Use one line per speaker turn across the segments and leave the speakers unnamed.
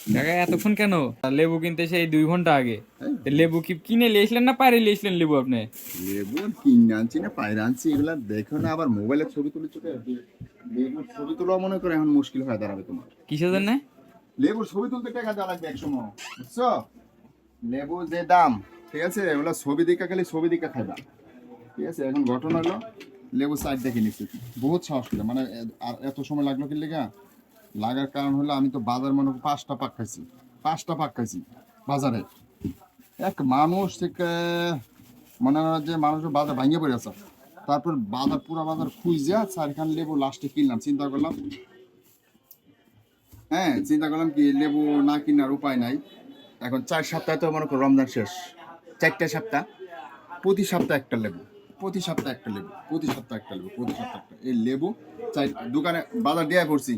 কাকা এতক্ষণ কেন? লেবু কিনতে সেই 2 ঘন্টা আগে।
এই,
তো লেবু কি কিনে লিয়েছিলেন না পাড়ে লিয়েছিলেন লেবু আপনি?
লেবু আর কিনে আনছি না পায়রা আনছি, এগুলা দেখো না, আবার মোবাইলে ছবি তুলে চোখে লেবুর ছবি তোলা মনে করে এখন মুশকিল হয়ে দাঁড়াবে তোমার।
কিসের জন্য?
লেবুর ছবি তুলতে টাকা দেওয়া লাগবে এক সময়, বুঝছো? লেবু যে দাম, ঠিক আছে, ওগুলা ছবি দেখা খালি ছবি দেখা খাইবা, ঠিক আছে? এখন ঘটনা হলো লেবু সাইড দেখে নিচ্ছি, বহুত সাহস করে, মানে আর এত সময় লাগলো কি লেগা? লাগার কারণ হলো আমি তো বাজার মনে করো 5টা পাক খাইছি, 5টা পাক খাইছি বাজারে। এক মানুষ থেকে মনে হয় যে মানুষের বাজার ভাঙিয়ে পড়ে আছে। তারপর বাজার পুরা বাজার খুঁজে 4খান লেবু লাস্টে কিনলাম, চিন্তা করলাম, হ্যাঁ চিন্তা করলাম কি লেবু না কেনার উপায় নাই। এখন 4 সপ্তাহে তো মনে করো রমজান শেষ, 4টা সপ্তাহ, প্রতি সপ্তাহে একটা লেবু, প্রতি সপ্তাহে একটা লেবু, প্রতি সপ্তাহে একটা লেবু, প্রতি সপ্তাহে একটা, এই লেবু চাই দোকানে বাজার দিয়ে পড়ছি,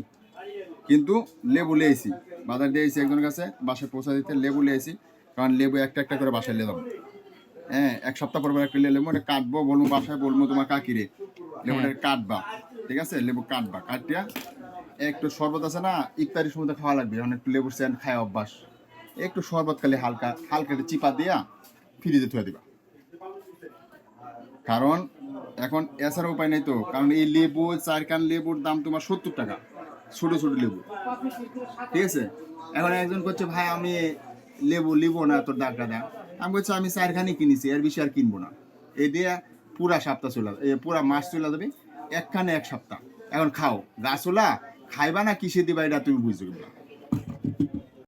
কিন্তু লেবু লিয়েছি, বাজার দিয়েছি একজনের কাছে বাসায় পৌঁছা দিতে, লেবু লিয়েছি, কারণ লেবু একটা একটা করে বাসায় নিয়ে যাবো। হ্যাঁ, 1 সপ্তাহ পর পর একটা লেবু এটা কাটবো, বলবো বাসায়, বলবো তোমার কাকিরে লেবুটা
হ্যাঁ
কাটবা, ঠিক আছে? লেবু কাটবা, কাটিয়া একটু শরবত আছে না, ইফতারির সময় তো খাওয়া লাগবে, অনেক লেবুর স্যান্ড খায় অভ্যাস, একটু শরবত খালি হালকা হালকা একটু চিপা দিয়া ফ্রিজে থুয়ে দিবা। কারণ এখন এছাড়া উপায় নেই তো, কারণ এই লেবু 4 কান লেবুর দাম তোমার 70 টাকা, ছোট ছোট লেবু, ঠিক আছে? এখন একজন করছে ভাই আমি লেবু লিবো না তোর দাগটা দেয়, আমি বলছি আমি 4খানি কিনেছি, এর বেশি আর কিনবো না। এই দিয়ে পুরা সপ্তাহ চলে যাবে, পুরা মাস চলে যাবে, একখানে 1 সপ্তাহ। এখন খাও গাছওলা, খাইবা না কিসে দিবা এটা তুমি বুঝবে না।